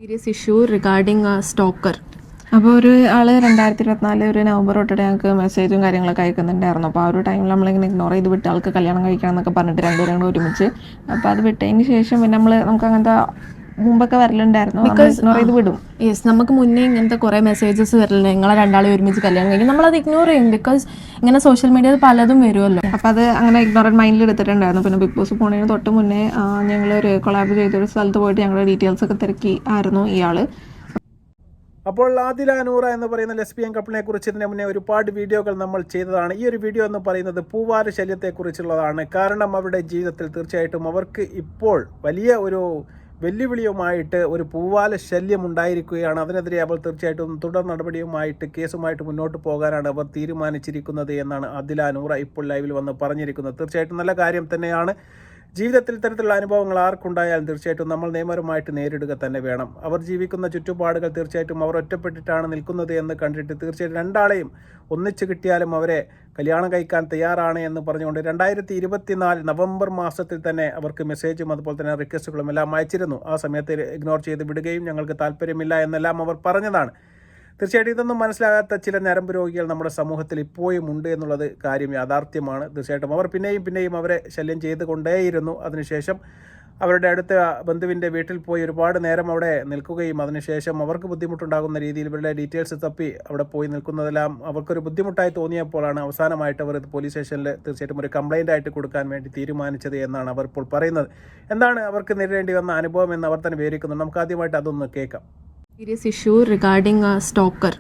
Serious issue regarding stalker. അപ്പോൾ ഒരു ആൾ 2024 ഒരു നവംബർ തൊട്ടിട്ട് ഞങ്ങൾക്ക് മെസ്സേജും കാര്യങ്ങളൊക്കെ അയക്കുന്നുണ്ടായിരുന്നു. അപ്പോൾ ആ ഒരു ടൈമിൽ നമ്മളിങ്ങനെ ഇഗ്നോർ ചെയ്ത് വിട്ട് ആൾക്ക് കല്യാണം കഴിക്കണം എന്നൊക്കെ പറഞ്ഞിട്ട് രണ്ടുപേരും കൂടെ ഒരുമിച്ച്. അപ്പോൾ അത് വിട്ടതിന് ശേഷം പിന്നെ നമുക്ക് അങ്ങനത്തെ മുമ്പൊക്കെ വരലുണ്ടായിരുന്നു, ഇഗ്നോർ ചെയ്ത് വിടും. യെസ്, നമുക്ക് മുന്നേ ഇങ്ങനത്തെ കുറേ മെസ്സേജസ് വരലുണ്ട്, നിങ്ങളെ രണ്ടാളും ഒരുമിച്ച് കല്യാണം കഴിക്കും. നമ്മളത് ഇഗ്നോർ ചെയ്യും, ബിക്കോസ് ഇങ്ങനെ സോഷ്യൽ മീഡിയയിൽ പലതും വരുമല്ലോ. അപ്പോൾ അത് അങ്ങനെ ഇഗ്നോറൻറ്റ് മൈൻഡിൽ എടുത്തിട്ടുണ്ടായിരുന്നു. പിന്നെ ബിഗ് ബോസ് പോണതിന് തൊട്ട് മുന്നേ ഞങ്ങളൊരു കൊളാബ് ചെയ്തൊരു സ്ഥലത്ത് പോയിട്ട് ഞങ്ങളുടെ ഡീറ്റെയിൽസ് ഒക്കെ തിരക്കി ആയിരുന്നു ഇയാൾ. അപ്പോൾ ആദില നൂറ എന്ന് പറയുന്ന ലെസ്ബിയൻ കപ്പിളിനെ കുറിച്ച് ഇതിന് മുന്നേ ഒരുപാട് വീഡിയോകൾ നമ്മൾ ചെയ്തതാണ്. ഈ ഒരു വീഡിയോ എന്ന് പറയുന്നത് പൂവാല ശല്യത്തെക്കുറിച്ചുള്ളതാണ്. കാരണം അവരുടെ ജീവിതത്തിൽ തീർച്ചയായിട്ടും അവർക്ക് ഇപ്പോൾ വലിയ ഒരു വെല്ലുവിളിയുമായിട്ട് ഒരു പൂവാല ശല്യം ഉണ്ടായിരിക്കുകയാണ്. അതിനെതിരെ അവർ തീർച്ചയായിട്ടും തുടർ നടപടിയുമായിട്ട് കേസുമായിട്ട് മുന്നോട്ട് പോകാനാണ് അവർ തീരുമാനിച്ചിരിക്കുന്നത് എന്നാണ് ആദില നൂറ ഇപ്പോൾ ലൈവിൽ വന്ന് പറഞ്ഞിരിക്കുന്നത്. തീർച്ചയായിട്ടും നല്ല കാര്യം തന്നെയാണ്. ജീവിതത്തിൽ ഇത്തരത്തിലുള്ള അനുഭവങ്ങൾ ആർക്കുണ്ടായാലും തീർച്ചയായിട്ടും നമ്മൾ നിയമപരമായിട്ട് നേരിടുക തന്നെ വേണം. അവർ ജീവിക്കുന്ന ചുറ്റുപാടുകൾ തീർച്ചയായിട്ടും അവർ ഒറ്റപ്പെട്ടിട്ടാണ് നിൽക്കുന്നത് എന്ന് കണ്ടിട്ട് തീർച്ചയായിട്ടും രണ്ടാളെയും ഒന്നിച്ച് കിട്ടിയാലും അവരെ കല്യാണം കഴിക്കാൻ തയ്യാറാണ് എന്ന് പറഞ്ഞുകൊണ്ട് 2024 നവംബർ മാസത്തിൽ തന്നെ അവർക്ക് മെസ്സേജും അതുപോലെ തന്നെ റിക്വസ്റ്റുകളും എല്ലാം അയച്ചിരുന്നു. ആ സമയത്ത് ഇഗ്നോർ ചെയ്ത് വിടുകയും ഞങ്ങൾക്ക് താല്പര്യമില്ല എന്നെല്ലാം അവർ പറഞ്ഞതാണ്. തീർച്ചയായിട്ടും ഇതൊന്നും മനസ്സിലാകാത്ത ചില ഞരമ്പ് രോഗികൾ നമ്മുടെ സമൂഹത്തിൽ ഇപ്പോഴും ഉണ്ട് എന്നുള്ളത് കാര്യം യാഥാർത്ഥ്യമാണ്. തീർച്ചയായിട്ടും അവർ പിന്നെയും അവരെ ശല്യം ചെയ്തുകൊണ്ടേയിരുന്നു. അതിനുശേഷം അവരുടെ അടുത്ത ബന്ധുവിൻ്റെ വീട്ടിൽ പോയി ഒരുപാട് നേരം അവിടെ നിൽക്കുകയും അതിനുശേഷം അവർക്ക് ബുദ്ധിമുട്ടുണ്ടാകുന്ന രീതിയിൽ ഇവരുടെ ഡീറ്റെയിൽസ് തപ്പി അവിടെ പോയി നിൽക്കുന്നതെല്ലാം അവർക്കൊരു ബുദ്ധിമുട്ടായി തോന്നിയപ്പോഴാണ് അവസാനമായിട്ട് അവർ ഇത് പോലീസ് സ്റ്റേഷനിൽ തീർച്ചയായിട്ടും ഒരു കംപ്ലയിൻ്റ് ആയിട്ട് കൊടുക്കാൻ വേണ്ടി തീരുമാനിച്ചത് എന്നാണ് അവർ ഇപ്പോൾ പറയുന്നത്. എന്താണ് അവർക്ക് നേരിടേണ്ടി വന്ന അനുഭവം എന്ന് അവർ തന്നെ വിവരിക്കുന്നുണ്ട്. നമുക്ക് ആദ്യമായിട്ട് അതൊന്ന് കേൾക്കാം. Serious issue regarding stalker.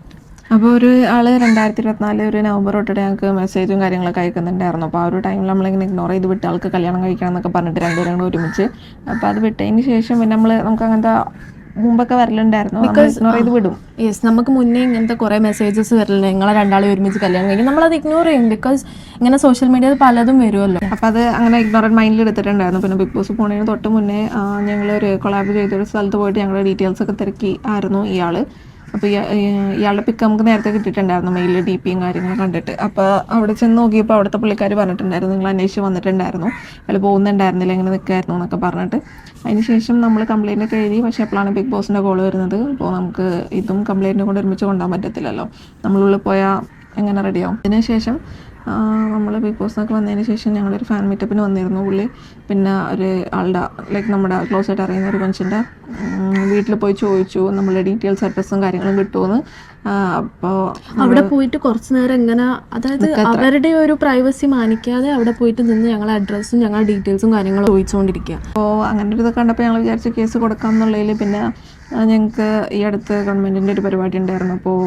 അപ്പോൾ ഒരു ആൾ 2024 ഒരു നവംബർ തൊട്ടിട്ട് ഞങ്ങൾക്ക് മെസ്സേജും കാര്യങ്ങളൊക്കെ അയക്കുന്നുണ്ടായിരുന്നു. അപ്പോൾ ആ ഒരു ടൈമിൽ നമ്മളിങ്ങനെ ഇഗ്നോർ ചെയ്ത് വിട്ട് ആൾക്ക് കല്യാണം കഴിക്കണം എന്നൊക്കെ പറഞ്ഞിട്ട് രണ്ടുപേരും കൂടെ ഒരുമിച്ച്. അപ്പോൾ അത് വിട്ടതിന് ശേഷം പിന്നെ നമുക്ക് അങ്ങനത്തെ മുമ്പൊക്കെ വരലുണ്ടായിരുന്നു, ഇഗ്നോർ ചെയ്ത് വിടും. യെസ്, നമുക്ക് മുന്നേ ഇങ്ങനത്തെ കുറേ മെസ്സേജസ് വരലുണ്ട്, നിങ്ങളെ രണ്ടാളും ഒരുമിച്ച് കല്യാണം കഴിക്കും. നമ്മളത് ഇഗ്നോർ ചെയ്യും, ബിക്കോസ് ഇങ്ങനെ സോഷ്യൽ മീഡിയയിൽ പലതും വരുമല്ലോ. അപ്പോൾ അത് അങ്ങനെ ഇഗ്നോറൻറ്റ് മൈൻഡിൽ എടുത്തിട്ടുണ്ടായിരുന്നു. പിന്നെ ബിഗ് ബോസ് പോണതിന് തൊട്ട് മുന്നേ ഞങ്ങളൊരു കൊളാബ് ചെയ്തൊരു സ്ഥലത്ത് പോയിട്ട് ഞങ്ങളുടെ ഡീറ്റെയിൽസ് ഒക്കെ തിരക്കി ആയിരുന്നു ഇയാൾ. അപ്പോൾ ഇയാളുടെ പിക്ക് നമുക്ക് നേരത്തെ കിട്ടിയിട്ടുണ്ടായിരുന്നു, മെയിൽ DP-യും കാര്യങ്ങളും കണ്ടിട്ട്. അപ്പോൾ അവിടെ ചെന്ന് നോക്കിയപ്പോൾ അവിടുത്തെ പുള്ളിക്കാർ പറഞ്ഞിട്ടുണ്ടായിരുന്നു, നിങ്ങൾ അന്വേഷിച്ച് വന്നിട്ടുണ്ടായിരുന്നു, അയാൾ പോകുന്നുണ്ടായിരുന്നില്ല, ഇങ്ങനെ നിൽക്കായിരുന്നു എന്നൊക്കെ പറഞ്ഞിട്ട്. അതിനുശേഷം നമ്മൾ കംപ്ലയിൻ്റ് ഒക്കെ എഴുതി. പക്ഷേ അപ്പോഴാണ് ബിഗ് ബോസിൻ്റെ കോൾ വരുന്നത്. അപ്പോൾ നമുക്ക് ഇതും കംപ്ലയിൻറ്റും കൊണ്ട് ഒരുമിച്ച് കൊണ്ടുപോകാൻ പറ്റത്തില്ലല്ലോ, നമ്മളുള്ളിൽ പോയാൽ എങ്ങനെ റെഡിയാവും. അതിനുശേഷം നമ്മൾ ബിഗ് ബോസിനൊക്കെ വന്നതിന് ശേഷം ഞങ്ങളൊരു ഫാൻ മീറ്റപ്പിന് വന്നിരുന്നു പുള്ളി. പിന്നെ ഒരു ആളുടെ നമ്മുടെ ക്ലോസ് ആയിട്ട് അറിയുന്ന ഒരു മനുഷ്യൻ്റെ വീട്ടിൽ പോയി ചോദിച്ചു നമ്മളുടെ ഡീറ്റെയിൽസ് അഡ്രസ്സും കാര്യങ്ങളും കിട്ടുമെന്ന്. അപ്പോൾ അവിടെ പോയിട്ട് കുറച്ച് നേരം ഇങ്ങനെ, അതായത് അവരുടെ ഒരു പ്രൈവസി മാനിക്കാതെ അവിടെ പോയിട്ട് നിന്ന് ഞങ്ങളുടെ അഡ്രസ്സും ഞങ്ങളുടെ ഡീറ്റെയിൽസും കാര്യങ്ങളും ചോദിച്ചുകൊണ്ടിരിക്കുക. അപ്പോൾ അങ്ങനെ ഒരു ഇത് കണ്ടപ്പോൾ ഞങ്ങൾ വിചാരിച്ച് കേസ് കൊടുക്കാം എന്നുള്ളതിൽ. പിന്നെ ഞങ്ങൾക്ക് ഈ അടുത്ത് ഗവൺമെൻറ്റിൻ്റെ ഒരു പരിപാടി ഉണ്ടായിരുന്നു. അപ്പോൾ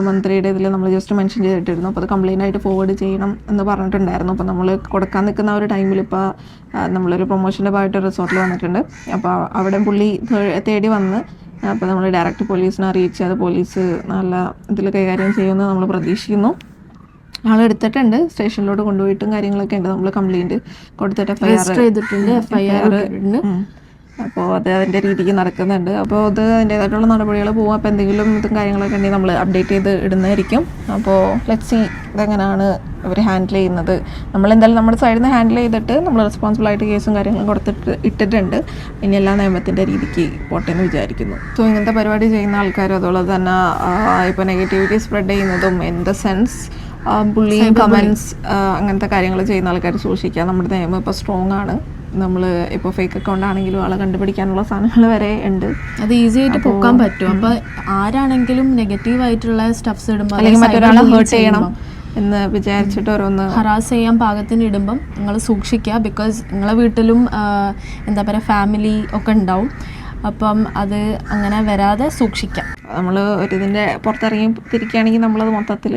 മന്ത്രിയുടെ ഇതിൽ നമ്മൾ ജസ്റ്റ് മെൻഷൻ ചെയ്തിട്ടിരുന്നു. അപ്പോൾ അത് കംപ്ലയിൻ്റ് ആയിട്ട് ഫോർവേഡ് ചെയ്യണം എന്ന് പറഞ്ഞിട്ടുണ്ടായിരുന്നു. അപ്പോൾ നമ്മൾ കൊടുക്കാൻ നിൽക്കുന്ന ഒരു ടൈമിൽ ഇപ്പോൾ നമ്മളൊരു പ്രൊമോഷൻ്റെ ഭാഗമായിട്ട് റിസോർട്ടിൽ വന്നിട്ടുണ്ട്. അപ്പോൾ അവിടെ പുള്ളി തേടി വന്ന് അപ്പോൾ നമ്മൾ ഡയറക്റ്റ് പോലീസിനെ അറിയിച്ച് അത് പോലീസ് നല്ല ഇതിൽ കൈകാര്യം ചെയ്യുമെന്ന് നമ്മൾ പ്രതീക്ഷിക്കുന്നു. ആളെടുത്തിട്ടുണ്ട്, സ്റ്റേഷനിലോട്ട് കൊണ്ടുപോയിട്ടും കാര്യങ്ങളൊക്കെ ഉണ്ട്. നമ്മൾ കംപ്ലയിൻറ്റ് കൊടുത്തിട്ട് രജിസ്റ്റർ ചെയ്തിട്ടുണ്ട്, FIR. അപ്പോൾ അത് അതിൻ്റെ രീതിക്ക് നടക്കുന്നുണ്ട്. അപ്പോൾ അത് അതിൻ്റേതായിട്ടുള്ള നടപടികൾ പോകും. അപ്പോൾ എന്തെങ്കിലും ഇതും കാര്യങ്ങളൊക്കെ ഉണ്ടെങ്കിൽ നമ്മൾ അപ്ഡേറ്റ് ചെയ്ത് ഇടുന്നതായിരിക്കും. അപ്പോൾ ലെറ്റ്സ് സീ ഇതെങ്ങനെയാണ് അവർ ഹാൻഡിൽ ചെയ്യുന്നത്. നമ്മളെന്തായാലും നമ്മുടെ സൈഡിൽ നിന്ന് ഹാൻഡിൽ ചെയ്തിട്ട് നമ്മൾ റെസ്പോൺസിബിളായിട്ട് കേസും കാര്യങ്ങളും ഇട്ടിട്ടുണ്ട്. ഇനി എല്ലാ നിയമത്തിൻ്റെ രീതിക്ക് പോട്ടെ എന്ന് വിചാരിക്കുന്നു. സോ ഇങ്ങനത്തെ പരിപാടി ചെയ്യുന്ന ആൾക്കാരും അതുപോലെ തന്നെ ഇപ്പോൾ നെഗറ്റിവിറ്റി സ്പ്രെഡ് ചെയ്യുന്നതും in the sense bullying comments അങ്ങനത്തെ കാര്യങ്ങൾ ചെയ്യുന്ന ആൾക്കാർ സൂക്ഷിക്കുക. നമ്മുടെ നിയമം ഇപ്പോൾ സ്ട്രോങ് ആണ്. നമ്മൾ ഇപ്പോൾ ഫേക്ക് അക്കൗണ്ട് ആണെങ്കിലും ആളെ കണ്ടുപിടിക്കാനുള്ള സാധനങ്ങൾ വരെ ഉണ്ട്. അത് ഈസി ആയിട്ട് പൊക്കാൻ പറ്റും. അപ്പോൾ ആരാണെങ്കിലും നെഗറ്റീവ് ആയിട്ടുള്ള സ്റ്റഫ്സ് ഇടുമ്പോൾ അല്ലെങ്കിൽ മറ്റൊരാളെ ഹേർട്ട് ചെയ്യണം എന്ന് വിചാരിച്ചിട്ട് ഓരോന്ന് ഹറാസ് ചെയ്യാൻ പാകത്തിന് ഇടുമ്പം നിങ്ങൾ സൂക്ഷിക്കുക. ബിക്കോസ് നിങ്ങളെ വീട്ടിലും എന്താ പറയുക ഫാമിലി ഒക്കെ ഉണ്ടാവും. അപ്പം അത് അങ്ങനെ വരാതെ സൂക്ഷിക്കാം. നമ്മൾ ഒരു ഇതിൻ്റെ പുറത്തിറങ്ങി തിരിക്കുകയാണെങ്കിൽ നമ്മളത് മൊത്തത്തിൽ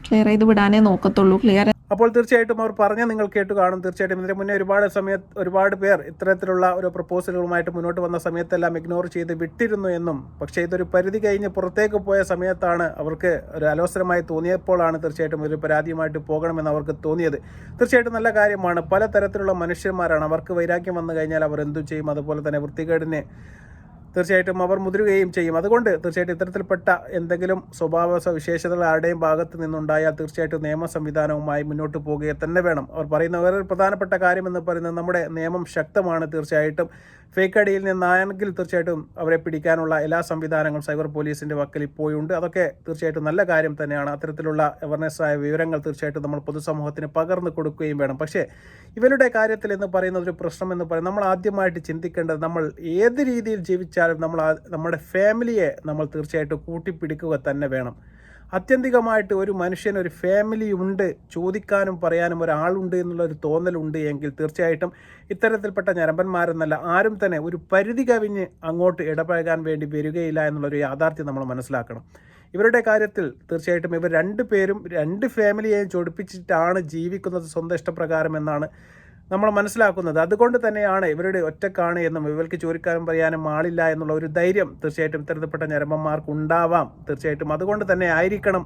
ക്ലിയർ ചെയ്ത് വിടാനേ നോക്കത്തുള്ളൂ. ക്ലിയർ അപ്പോൾ തീർച്ചയായിട്ടും അവർ പറഞ്ഞ നിങ്ങൾ കേട്ടു കാണും. തീർച്ചയായിട്ടും ഇതിന് മുന്നേ ഒരുപാട് പേർ ഇത്തരത്തിലുള്ള ഒരു പ്രപ്പോസലുകളുമായിട്ട് മുന്നോട്ട് വന്ന സമയത്തെല്ലാം ഇഗ്നോർ ചെയ്ത് വിട്ടിരുന്നു എന്നും, പക്ഷേ ഇതൊരു പരിധി കഴിഞ്ഞ് പുറത്തേക്ക് പോയ സമയത്താണ് അവർക്ക് ഒരു അലോസരമായി തോന്നിയപ്പോഴാണ് തീർച്ചയായിട്ടും ഒരു പരാതിയുമായിട്ട് പോകണമെന്ന് അവർക്ക് തോന്നിയത്. തീർച്ചയായിട്ടും നല്ല കാര്യമാണ്. പലതരത്തിലുള്ള മനുഷ്യന്മാരാണ്. അവർക്ക് വൈരാഗ്യം വന്നു കഴിഞ്ഞാൽ അവർ എന്തു ചെയ്യും. അതുപോലെ തന്നെ വൃത്തികേടിന് തീർച്ചയായിട്ടും അവർ മുതിരുകയും ചെയ്യും. അതുകൊണ്ട് തീർച്ചയായിട്ടും ഇത്തരത്തിൽപ്പെട്ട എന്തെങ്കിലും സ്വഭാവ സവിശേഷതകൾ ആരുടെയും ഭാഗത്ത് നിന്നുണ്ടായാൽ തീർച്ചയായിട്ടും നിയമ സംവിധാനവുമായി മുന്നോട്ട് പോവുക തന്നെ വേണം. അവർ പറയുന്ന വേറൊരു പ്രധാനപ്പെട്ട കാര്യമെന്ന് പറയുന്നത് നമ്മുടെ നിയമം ശക്തമാണ്. തീർച്ചയായിട്ടും ഫേക്ക് ഐഡിയിൽ നിന്നാണെങ്കിൽ തീർച്ചയായിട്ടും അവരെ പിടിക്കാനുള്ള എല്ലാ സംവിധാനങ്ങളും സൈബർ പോലീസിൻ്റെ വക്കിൽ ഇപ്പോഴുണ്ട്. അതൊക്കെ തീർച്ചയായിട്ടും നല്ല കാര്യം തന്നെയാണ്. അത്തരത്തിലുള്ള അവയർനെസ്സായ വിവരങ്ങൾ തീർച്ചയായിട്ടും നമ്മൾ പൊതുസമൂഹത്തിന് പകർന്നു കൊടുക്കുകയും വേണം. പക്ഷേ ഇവരുടെ കാര്യത്തിൽ എന്ന് പറയുന്ന ഒരു പ്രശ്നം എന്ന് പറയുന്നത് നമ്മൾ ആദ്യമായിട്ട് ചിന്തിക്കേണ്ടത് നമ്മൾ ഏത് രീതിയിൽ ജീവിച്ചാലും നമ്മുടെ ഫാമിലിയെ നമ്മൾ തീർച്ചയായിട്ടും കൂട്ടിപ്പിടിക്കുക തന്നെ വേണം. ആത്യന്തികമായിട്ട് ഒരു മനുഷ്യന് ഒരു ഫാമിലി ഉണ്ട്, ചോദിക്കാനും പറയാനും ഒരാളുണ്ട് എന്നുള്ളൊരു തോന്നലുണ്ട് എങ്കിൽ തീർച്ചയായിട്ടും ഇത്തരത്തിൽപ്പെട്ട ഞരമ്പന്മാരെന്നല്ല ആരും തന്നെ ഒരു പരിധി കവിഞ്ഞ് അങ്ങോട്ട് ഇടപഴകാൻ വേണ്ടി വരികയില്ല എന്നുള്ളൊരു യാഥാർത്ഥ്യം നമ്മൾ മനസ്സിലാക്കണം. ഇവരുടെ കാര്യത്തിൽ തീർച്ചയായിട്ടും ഇവർ 2 പേരും 2 ഫാമിലിയെയും ചൊടിപ്പിച്ചിട്ടാണ് ജീവിക്കുന്നത് സ്വന്തം ഇഷ്ടപ്രകാരം എന്നാണ് നമ്മൾ മനസ്സിലാക്കുന്നത്. അതുകൊണ്ട് തന്നെയാണ് ഇവരുടെ ഒറ്റക്കാണ് എന്നും ഇവർക്ക് ചോദിക്കാനും പറയാനും ആളില്ല എന്നുള്ള ഒരു ധൈര്യം തീർച്ചയായിട്ടും ഇത്തരത്തിൽപ്പെട്ട ഞരമ്പന്മാർക്ക് ഉണ്ടാവാം. തീർച്ചയായിട്ടും അതുകൊണ്ട് തന്നെ ആയിരിക്കണം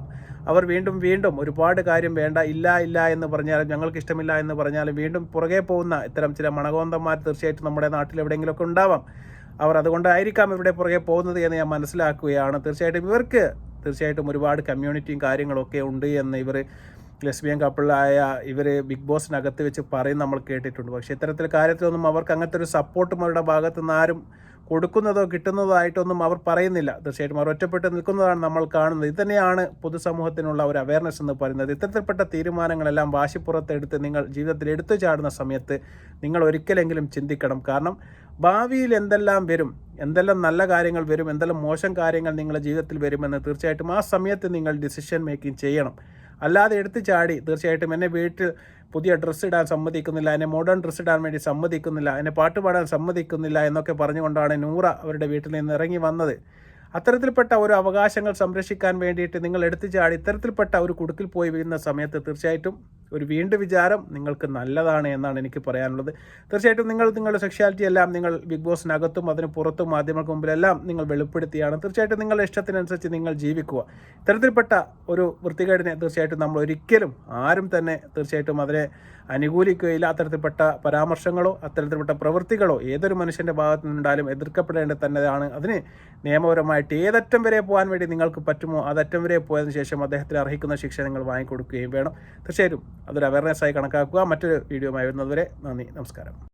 അവർ വീണ്ടും ഒരുപാട് കാര്യം വേണ്ട ഇല്ല എന്ന് പറഞ്ഞാലും ഞങ്ങൾക്ക് ഇഷ്ടമില്ല എന്ന് പറഞ്ഞാലും വീണ്ടും പുറകെ പോകുന്ന ഇത്തരം ചില മണകോന്തന്മാർ തീർച്ചയായിട്ടും നമ്മുടെ നാട്ടിൽ എവിടെയെങ്കിലുമൊക്കെ ഉണ്ടാവാം. അവർ അതുകൊണ്ടായിരിക്കാം ഇവരുടെ പുറകെ പോകുന്നത് എന്ന് ഞാൻ മനസ്സിലാക്കുകയാണ്. തീർച്ചയായിട്ടും ഒരുപാട് കമ്മ്യൂണിറ്റിയും കാര്യങ്ങളൊക്കെ ഉണ്ട് എന്ന് ഇവർ ലെസ്ബിയൻ കപ്പിളായ ഇവർ ബിഗ് ബോസിനകത്ത് വെച്ച് പറയും നമ്മൾ കേട്ടിട്ടുണ്ട്. പക്ഷേ ഇത്തരത്തിൽ കാര്യത്തിലൊന്നും അവർക്ക് അങ്ങനത്തെ ഒരു സപ്പോർട്ടും അവരുടെ ഭാഗത്തു നിന്ന് ആരും കൊടുക്കുന്നതോ കിട്ടുന്നതോ ആയിട്ടൊന്നും അവർ പറയുന്നില്ല. തീർച്ചയായിട്ടും അവർ ഒറ്റപ്പെട്ട് നിൽക്കുന്നതാണ് നമ്മൾ കാണുന്നത്. ഇത് തന്നെയാണ് പൊതുസമൂഹത്തിനുള്ള ഒരു അവയർനെസ് എന്ന് പറയുന്നത്. ഇത്തരത്തിൽപ്പെട്ട തീരുമാനങ്ങളെല്ലാം വാശിപ്പുറത്തെടുത്ത് നിങ്ങൾ ജീവിതത്തിൽ എടുത്തു ചാടുന്ന സമയത്ത് നിങ്ങൾ ഒരിക്കലെങ്കിലും ചിന്തിക്കണം. കാരണം ഭാവിയിൽ എന്തെല്ലാം വരും, എന്തെല്ലാം നല്ല കാര്യങ്ങൾ വരും, എന്തെല്ലാം മോശം കാര്യങ്ങൾ നിങ്ങളുടെ ജീവിതത്തിൽ വരുമെന്ന് തീർച്ചയായിട്ടും ആ സമയത്ത് നിങ്ങൾ ഡിസിഷൻ മേക്കിംഗ് ചെയ്യണം. അല്ലാതെ എടുത്തു ചാടി തീർച്ചയായിട്ടും എന്നെ വീട്ടിൽ പുതിയ ഡ്രസ്സ് ഇടാൻ സമ്മതിക്കുന്നില്ല, എന്നെ മോഡേൺ ഡ്രസ്സ് ഇടാൻ വേണ്ടി സമ്മതിക്കുന്നില്ല, എന്നെ പാട്ട് പാടാൻ സമ്മതിക്കുന്നില്ല എന്നൊക്കെ പറഞ്ഞുകൊണ്ടാണ് നൂറ അവരുടെ വീട്ടിൽ നിന്ന് ഇറങ്ങി വന്നത്. അത്തരത്തിൽപ്പെട്ട ഒരു അവകാശങ്ങൾ സംരക്ഷിക്കാൻ വേണ്ടിയിട്ട് നിങ്ങൾ എടുത്തു ചാടി ഇത്തരത്തിൽപ്പെട്ട ഒരു കുടുക്കിൽ പോയി വീഴുന്ന സമയത്ത് തീർച്ചയായിട്ടും ഒരു വീണ്ടും വിചാരം നിങ്ങൾക്ക് നല്ലതാണ് എന്നാണ് എനിക്ക് പറയാനുള്ളത്. തീർച്ചയായിട്ടും നിങ്ങളുടെ സെക്ഷുവാലിറ്റി എല്ലാം നിങ്ങൾ ബിഗ് ബോസിനകത്തും അതിന് പുറത്തും മാധ്യമങ്ങൾക്ക് മുമ്പിലെല്ലാം നിങ്ങൾ വെളിപ്പെടുത്തിയാണ്. തീർച്ചയായിട്ടും നിങ്ങളുടെ ഇഷ്ടത്തിനനുസരിച്ച് നിങ്ങൾ ജീവിക്കുക. ഇത്തരത്തിൽപ്പെട്ട ഒരു വൃത്തികേടിനെ തീർച്ചയായിട്ടും നമ്മൾ ഒരിക്കലും ആരും തന്നെ തീർച്ചയായിട്ടും അതിനെ അനുകൂലിക്കുകയില്ല. അത്തരത്തിൽപ്പെട്ട പരാമർശങ്ങളോ അത്തരത്തിൽപ്പെട്ട പ്രവൃത്തികളോ ഏതൊരു മനുഷ്യൻ്റെ ഭാഗത്തു നിന്നുണ്ടായാലും എതിർക്കപ്പെടേണ്ടത് തന്നെയാണ്. അതിന് നിയമപരമായിട്ട് ഏതറ്റം വരെ പോകാൻ വേണ്ടി നിങ്ങൾക്ക് പറ്റുമോ അതറ്റം വരെ പോയതിനു ശേഷം അദ്ദേഹത്തിന് അർഹിക്കുന്ന ശിക്ഷ നിങ്ങൾ വാങ്ങിക്കൊടുക്കുകയും വേണം. തീർച്ചയായിട്ടും അതൊരു അവയർനെസ്സായി കണക്കാക്കുക. മറ്റൊരു വീഡിയോയുമായി വരുന്നതുവരെ നന്ദി, നമസ്കാരം.